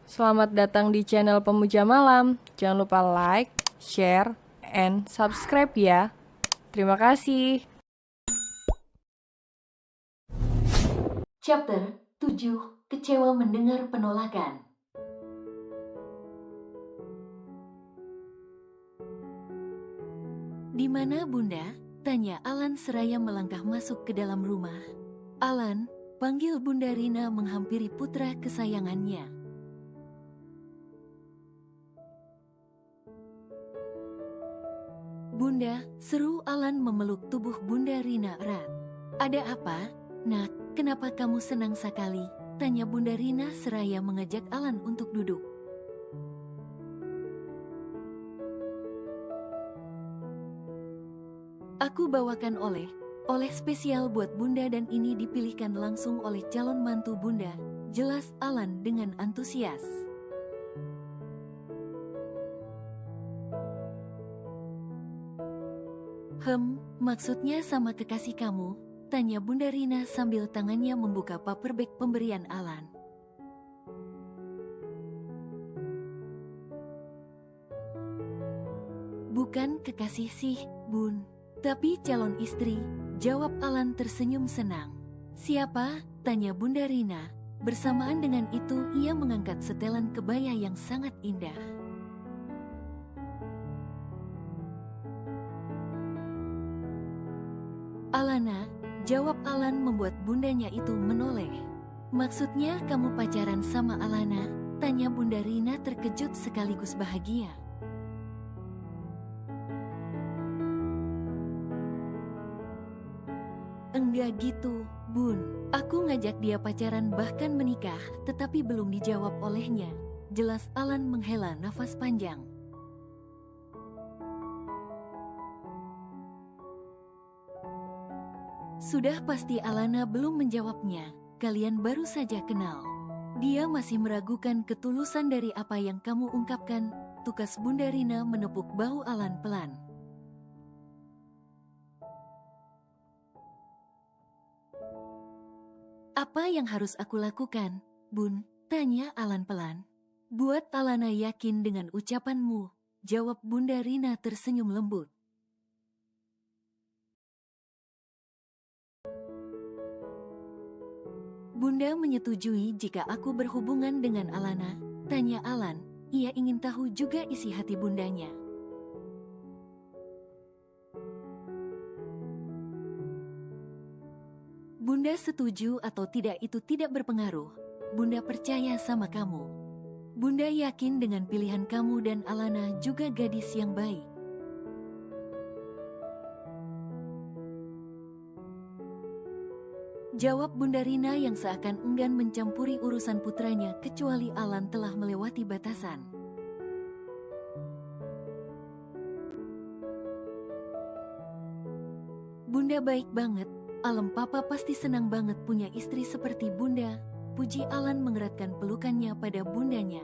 Selamat datang di channel Pemuja Malam. Jangan lupa like, share, and subscribe ya. Terima kasih. Chapter 7. Kecewa mendengar penolakan. Di mana Bunda? Tanya Alan seraya melangkah masuk ke dalam rumah. Alan, panggil Bunda Rina menghampiri putra kesayangannya. Bunda, seru Alan memeluk tubuh Bunda Rina erat. Ada apa, Nak? Kenapa kamu senang sekali? Tanya Bunda Rina seraya mengajak Alan untuk duduk. Aku bawakan oleh spesial buat Bunda dan ini dipilihkan langsung oleh calon mantu Bunda, jelas Alan dengan antusias. Maksudnya sama kekasih kamu? Tanya Bunda Rina sambil tangannya membuka paperback pemberian Alan. Bukan kekasih sih, Bun. Tapi calon istri, jawab Alan tersenyum senang. Siapa? Tanya Bunda Rina. Bersamaan dengan itu ia mengangkat setelan kebaya yang sangat indah. Alana, jawab Alan membuat bundanya itu menoleh. Maksudnya kamu pacaran sama Alana? Tanya Bunda Rina terkejut sekaligus bahagia. Enggak gitu, Bun. Aku ngajak dia pacaran bahkan menikah, tetapi belum dijawab olehnya. Jelas Alan menghela nafas panjang. Sudah pasti Alana belum menjawabnya. Kalian baru saja kenal. Dia masih meragukan ketulusan dari apa yang kamu ungkapkan. Tukas Bunda Rina menepuk bahu Alan pelan. Apa yang harus aku lakukan, Bun? Tanya Alan pelan. Buat Alana yakin dengan ucapanmu, jawab Bunda Rina tersenyum lembut. Bunda menyetujui jika aku berhubungan dengan Alana? Tanya Alan, ia ingin tahu juga isi hati bundanya. Bunda setuju atau tidak itu tidak berpengaruh. Bunda percaya sama kamu. Bunda yakin dengan pilihan kamu dan Alana juga gadis yang baik. Jawab Bunda Rina yang seakan enggan mencampuri urusan putranya kecuali Alan telah melewati batasan. Bunda baik banget, Alam papa pasti senang banget punya istri seperti Bunda. Puji Alan mengeratkan pelukannya pada bundanya.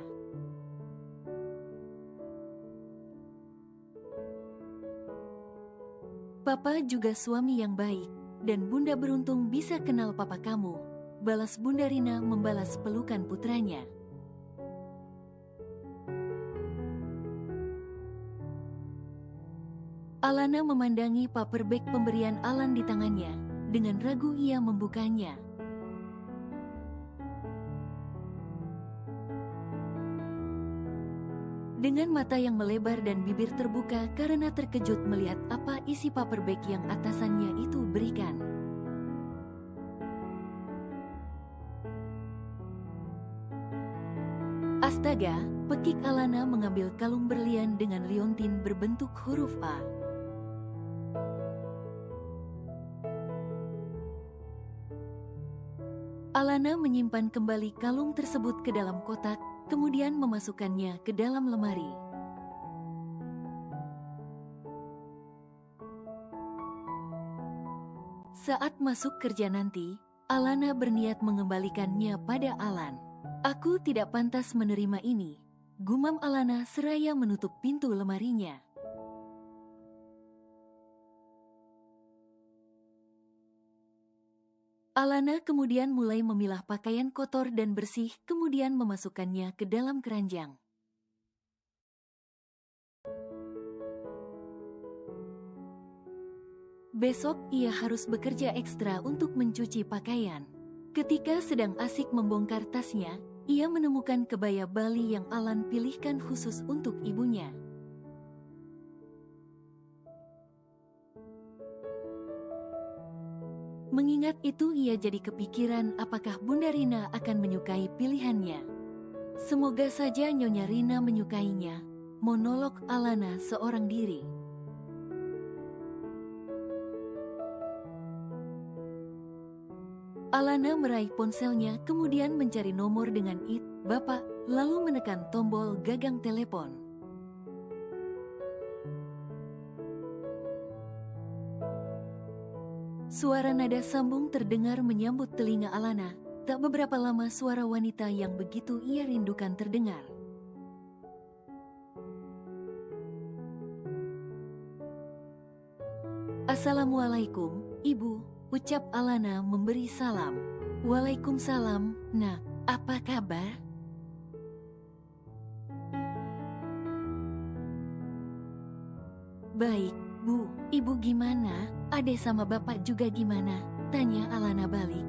Papa juga suami yang baik, dan Bunda beruntung bisa kenal papa kamu. Balas Bunda Rina membalas pelukan putranya. Alana memandangi paperback pemberian Alan di tangannya. Dengan ragu ia membukanya. Dengan mata yang melebar dan bibir terbuka karena terkejut melihat apa isi paperback yang atasannya itu berikan. Astaga, pekik Alana mengambil kalung berlian dengan liontin berbentuk huruf A. Alana menyimpan kembali kalung tersebut ke dalam kotak, kemudian memasukkannya ke dalam lemari. Saat masuk kerja nanti, Alana berniat mengembalikannya pada Alan. Aku tidak pantas menerima ini, gumam Alana seraya menutup pintu lemarinya. " Alana kemudian mulai memilah pakaian kotor dan bersih, kemudian memasukkannya ke dalam keranjang. Besok ia harus bekerja ekstra untuk mencuci pakaian. Ketika sedang asik membongkar tasnya, ia menemukan kebaya Bali yang Alan pilihkan khusus untuk ibunya. Mengingat itu ia jadi kepikiran apakah Bunda Rina akan menyukai pilihannya. Semoga saja Nyonya Rina menyukainya, monolog Alana seorang diri. Alana meraih ponselnya kemudian mencari nomor dengan "It, Bapak", lalu menekan tombol gagang telepon. Suara nada sambung terdengar menyambut telinga Alana. Tak beberapa lama suara wanita yang begitu ia rindukan terdengar. "Assalamualaikum, Ibu," ucap Alana memberi salam. "Waalaikumsalam, Nak. Apa kabar?" "Baik, Bu. Ibu gimana? Adek sama Bapak juga gimana?" tanya Alana balik.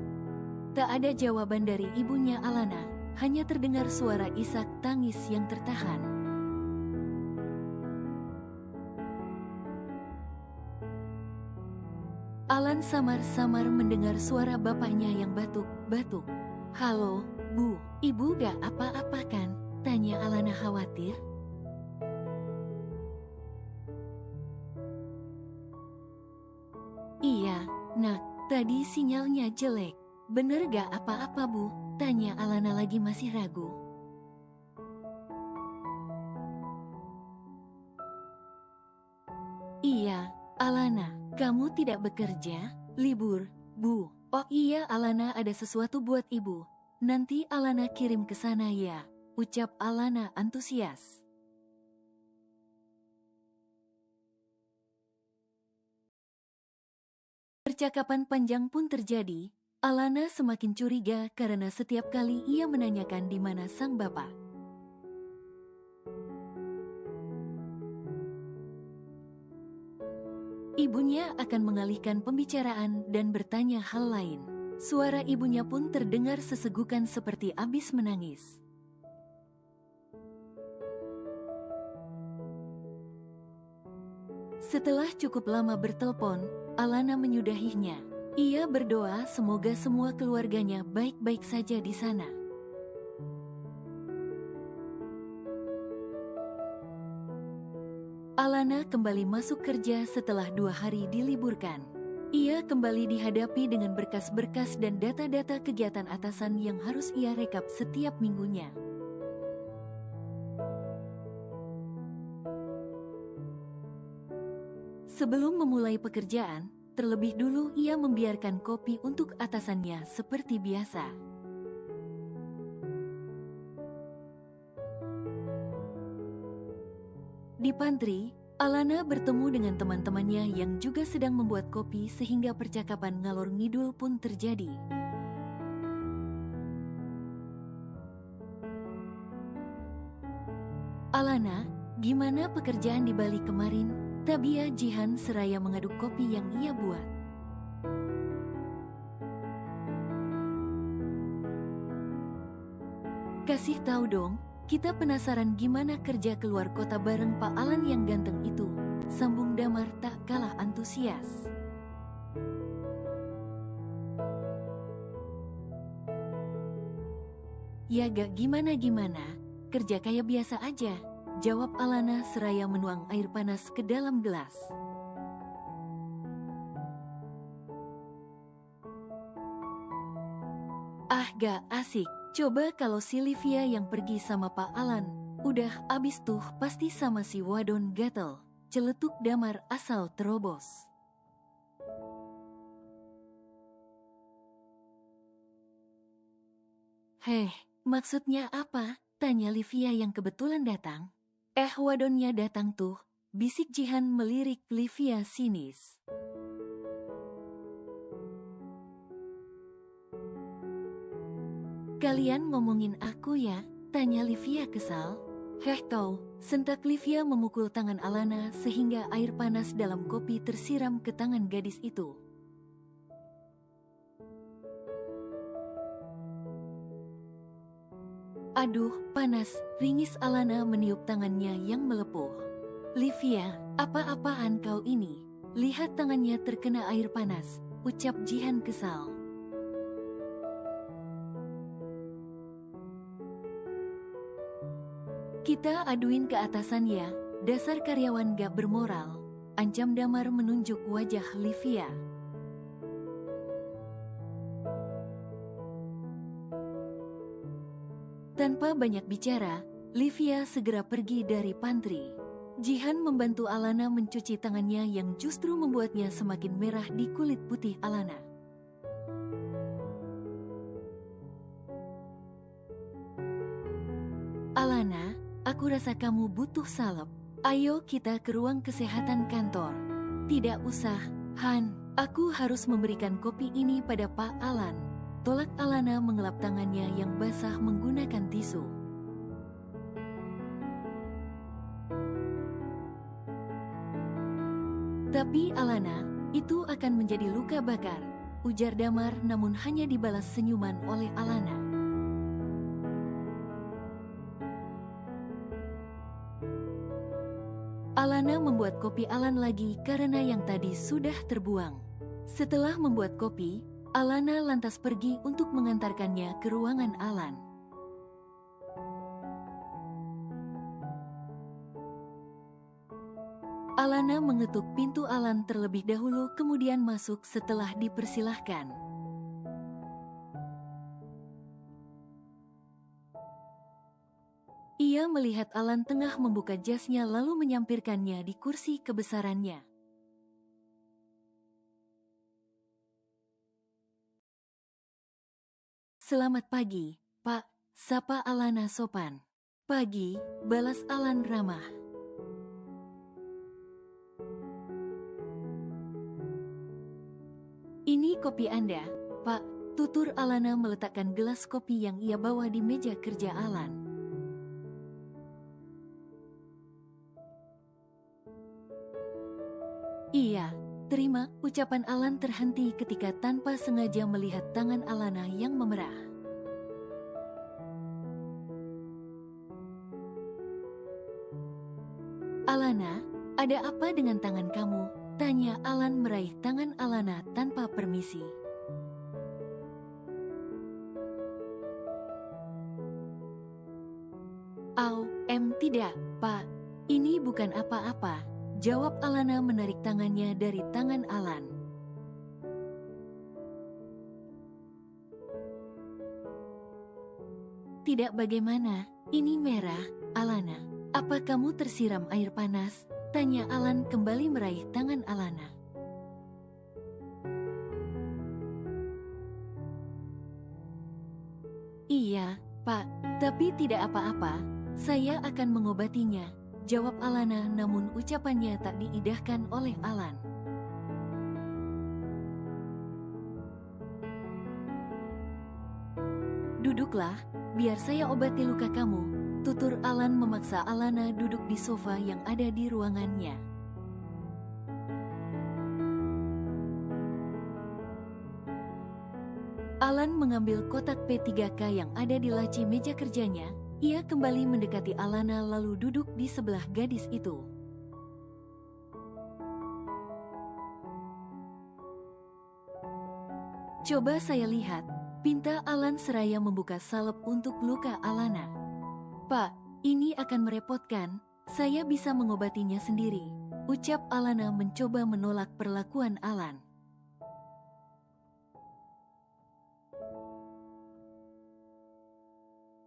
Tak ada jawaban dari ibunya Alana, hanya terdengar suara isak tangis yang tertahan. Alan samar-samar mendengar suara bapaknya yang batuk-batuk. "Halo, Bu. Ibu gak apa-apa kan?" tanya Alana khawatir. "Iya, Nak. Tadi sinyalnya jelek. Bener gak apa-apa, Bu?" tanya Alana lagi masih ragu. "Iya, Alana. Kamu tidak bekerja? Libur, Bu?" "Oh iya Alana, ada sesuatu buat Ibu. Nanti Alana kirim ke sana ya," ucap Alana antusias. Percakapan panjang pun terjadi. Alana semakin curiga karena setiap kali ia menanyakan di mana sang bapak. Ibunya akan mengalihkan pembicaraan dan bertanya hal lain. Suara ibunya pun terdengar sesegukan seperti abis menangis. Setelah cukup lama bertelepon, Alana menyudahinya. Ia berdoa semoga semua keluarganya baik-baik saja di sana. Alana kembali masuk kerja setelah 2 hari diliburkan. Ia kembali dihadapi dengan berkas-berkas dan data-data kegiatan atasan yang harus ia rekap setiap minggunya. Sebelum memulai pekerjaan, terlebih dulu ia membiarkan kopi untuk atasannya seperti biasa. Di pantry, Alana bertemu dengan teman-temannya yang juga sedang membuat kopi sehingga percakapan ngalor ngidul pun terjadi. "Alana, gimana pekerjaan di Bali kemarin?" Tabia Jihan seraya mengaduk kopi yang ia buat. "Kasih tahu dong, kita penasaran gimana kerja keluar kota bareng Pak Alan yang ganteng itu," sambung Damar tak kalah antusias. "Ya gak gimana-gimana, kerja kayak biasa aja," jawab Alana seraya menuang air panas ke dalam gelas. "Ah gak asik, coba kalau si Livia yang pergi sama Pak Alan, udah abis tuh pasti sama si wadon gatel," celetuk Damar asal terobos. "Heh, maksudnya apa?" tanya Livia yang kebetulan datang. Wadonnya datang tuh," bisik Jihan melirik Livia sinis. Kalian ngomongin aku ya? Tanya Livia kesal. Heh kau, sentak Livia memukul tangan Alana sehingga air panas dalam kopi tersiram ke tangan gadis itu. Aduh, panas, ringis Alana meniup tangannya yang melepuh. Livia, apa-apaan kau ini? Lihat tangannya terkena air panas, ucap Jihan kesal. Kita aduin ke atasan ya, dasar karyawan gak bermoral, ancam Damar menunjuk wajah Livia. Tanpa banyak bicara, Livia segera pergi dari pantry. Jihan membantu Alana mencuci tangannya yang justru membuatnya semakin merah di kulit putih Alana. Alana, aku rasa kamu butuh salep. Ayo kita ke ruang kesehatan kantor. Tidak usah, Han. Aku harus memberikan kopi ini pada Pak Alan. Tolak Alana mengelap tangannya yang basah menggunakan tisu. Tapi Alana, itu akan menjadi luka bakar, ujar Damar namun hanya dibalas senyuman oleh Alana. Alana membuat kopi Alan lagi karena yang tadi sudah terbuang. Setelah membuat kopi, Alana lantas pergi untuk mengantarkannya ke ruangan Alan. Alana mengetuk pintu Alan terlebih dahulu kemudian masuk setelah dipersilahkan. Ia melihat Alan tengah membuka jasnya lalu menyampirkannya di kursi kebesarannya. Selamat pagi, Pak, sapa Alana sopan. Pagi, balas Alan ramah. Ini kopi Anda, Pak, tutur Alana meletakkan gelas kopi yang ia bawa di meja kerja Alan. Iya, terima, ucapan Alan terhenti ketika tanpa sengaja melihat tangan Alana yang memerah. Alana, ada apa dengan tangan kamu? Tanya Alan meraih tangan Alana tanpa permisi. Tidak, Pak. Ini bukan apa-apa. Jawab Alana menarik tangannya dari tangan Alan. Tidak bagaimana, ini merah, Alana. Apa kamu tersiram air panas? Tanya Alan kembali meraih tangan Alana. Iya, Pak, tapi tidak apa-apa. Saya akan mengobatinya, jawab Alana namun ucapannya tak diindahkan oleh Alan. Duduklah, biar saya obati luka kamu, tutur Alan memaksa Alana duduk di sofa yang ada di ruangannya. Alan mengambil kotak P3K yang ada di laci meja kerjanya. Ia kembali mendekati Alana lalu duduk di sebelah gadis itu. Coba saya lihat, pinta Alan seraya membuka salep untuk luka Alana. Pak, ini akan merepotkan, saya bisa mengobatinya sendiri, ucap Alana mencoba menolak perlakuan Alan.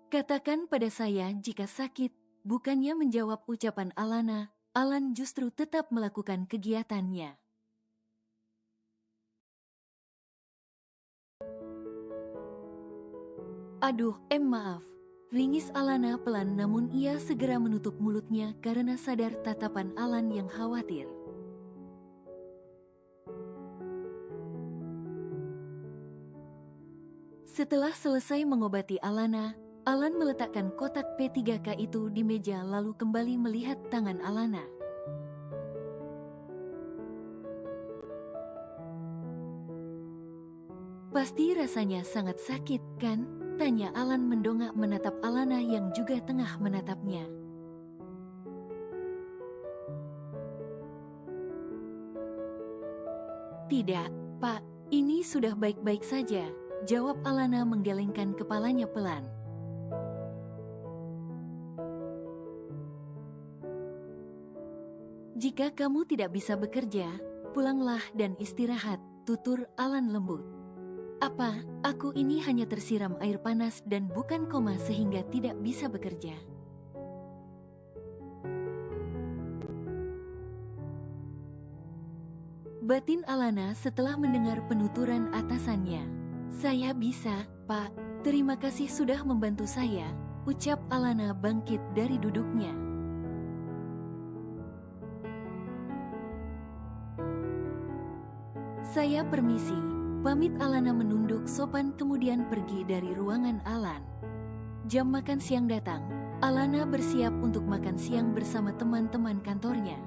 Katakan pada saya jika sakit, bukannya menjawab ucapan Alana, Alan justru tetap melakukan kegiatannya. Aduh, maaf. Ringis Alana pelan namun ia segera menutup mulutnya karena sadar tatapan Alan yang khawatir. Setelah selesai mengobati Alana, Alan meletakkan kotak P3K itu di meja lalu kembali melihat tangan Alana. Pasti rasanya sangat sakit, kan? Tanya Alan mendongak menatap Alana yang juga tengah menatapnya. Tidak, Pak, ini sudah baik-baik saja, jawab Alana menggelengkan kepalanya pelan. Jika kamu tidak bisa bekerja, pulanglah dan istirahat, tutur Alan lembut. Apa, aku ini hanya tersiram air panas dan bukan koma sehingga tidak bisa bekerja. Batin Alana setelah mendengar penuturan atasannya. Saya bisa, Pak. Terima kasih sudah membantu saya, ucap Alana bangkit dari duduknya. Saya permisi, pamit Alana menunduk sopan kemudian pergi dari ruangan Alan. Jam makan siang datang, Alana bersiap untuk makan siang bersama teman-teman kantornya.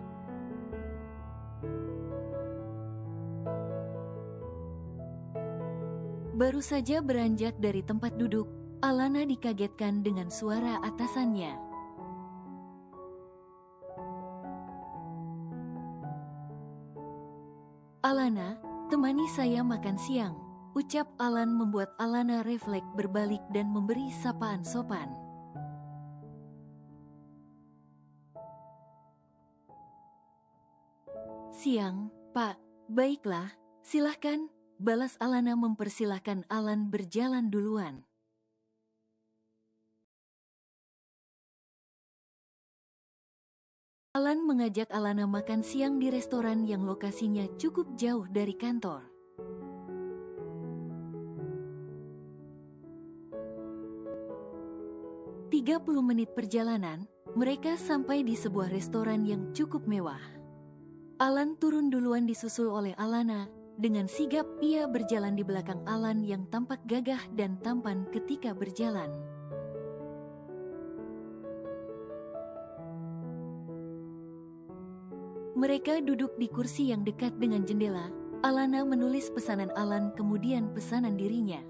Baru saja beranjak dari tempat duduk, Alana dikagetkan dengan suara atasannya. Alana, temani saya makan siang, ucap Alan membuat Alana refleks berbalik dan memberi sapaan sopan. Siang, Pak, baiklah, silahkan. Balas Alana mempersilahkan Alan berjalan duluan. Alan mengajak Alana makan siang di restoran yang lokasinya cukup jauh dari kantor. "30 menit perjalanan, mereka sampai di sebuah restoran yang cukup mewah. Alan turun duluan disusul oleh Alana. Dengan sigap ia berjalan di belakang Alan yang tampak gagah dan tampan ketika berjalan. Mereka duduk di kursi yang dekat dengan jendela. Alana menulis pesanan Alan kemudian pesanan dirinya.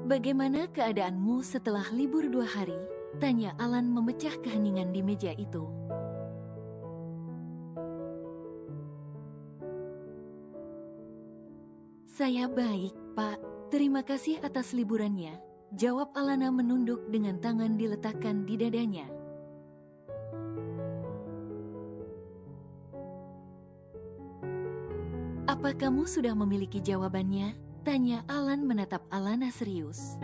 Bagaimana keadaanmu setelah libur 2 hari? Tanya Alan memecah keheningan di meja itu. Saya baik, Pak. Terima kasih atas liburannya, jawab Alana menunduk dengan tangan diletakkan di dadanya. Apa kamu sudah memiliki jawabannya? Tanya Alan menatap Alana serius.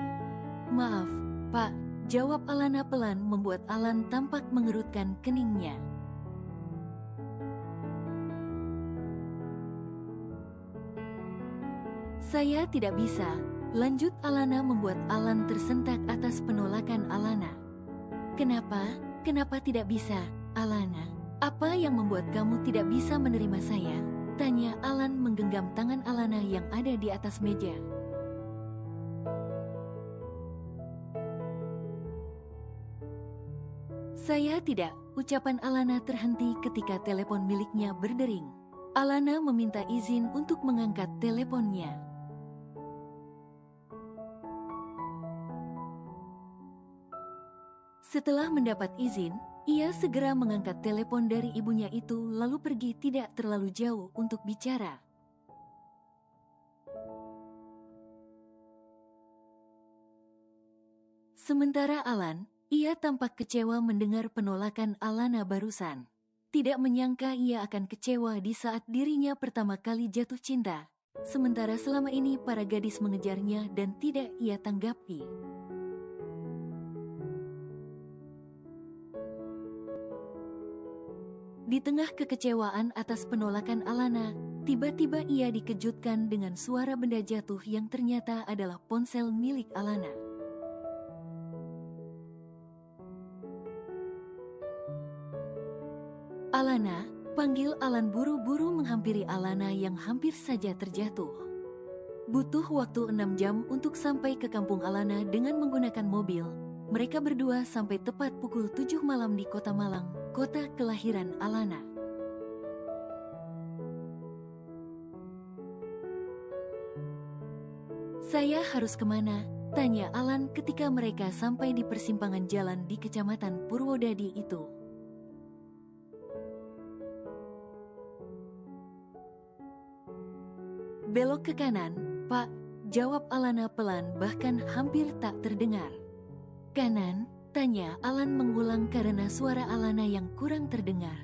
Maaf, Pak. Jawab Alana pelan membuat Alan tampak mengerutkan keningnya. Saya tidak bisa, lanjut Alana membuat Alan tersentak atas penolakan Alana. Kenapa? Kenapa tidak bisa, Alana? Apa yang membuat kamu tidak bisa menerima saya? Tanya Alan menggenggam tangan Alana yang ada di atas meja. Saya tidak, ucapan Alana terhenti ketika telepon miliknya berdering. Alana meminta izin untuk mengangkat teleponnya. Setelah mendapat izin, ia segera mengangkat telepon dari ibunya itu lalu pergi tidak terlalu jauh untuk bicara. Sementara Alan, ia tampak kecewa mendengar penolakan Alana barusan. Tidak menyangka ia akan kecewa di saat dirinya pertama kali jatuh cinta. Sementara selama ini para gadis mengejarnya dan tidak ia tanggapi. Di tengah kekecewaan atas penolakan Alana, tiba-tiba ia dikejutkan dengan suara benda jatuh yang ternyata adalah ponsel milik Alana. Alana, Panggil Alan buru-buru menghampiri Alana yang hampir saja terjatuh. Butuh waktu 6 jam untuk sampai ke kampung Alana dengan menggunakan mobil. Mereka berdua sampai tepat pukul 7 malam di Kota Malang, kota kelahiran Alana. "Saya harus kemana?" tanya Alan ketika mereka sampai di persimpangan jalan di Kecamatan Purwodadi itu. "Belok ke kanan, Pak," jawab Alana pelan bahkan hampir tak terdengar. "Kanan?" tanya Alan mengulang karena suara Alana yang kurang terdengar.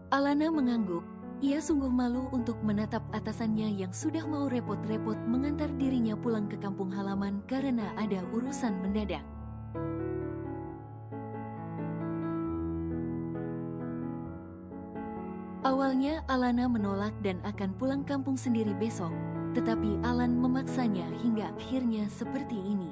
Alana mengangguk. Ia sungguh malu untuk menatap atasannya yang sudah mau repot-repot mengantar dirinya pulang ke kampung halaman karena ada urusan mendadak. Awalnya Alana menolak dan akan pulang kampung sendiri besok, tetapi Alan memaksanya hingga akhirnya seperti ini.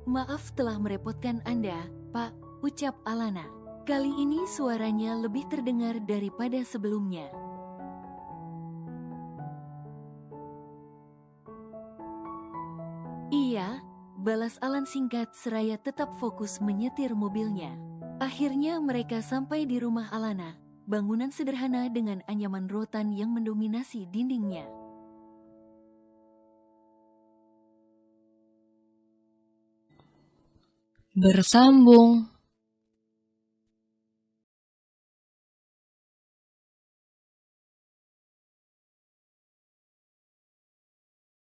"Maaf telah merepotkan Anda, Pak," ucap Alana. Kali ini suaranya lebih terdengar daripada sebelumnya. "Iya," balas Alan singkat seraya tetap fokus menyetir mobilnya. Akhirnya mereka sampai di rumah Alana, bangunan sederhana dengan anyaman rotan yang mendominasi dindingnya. Bersambung.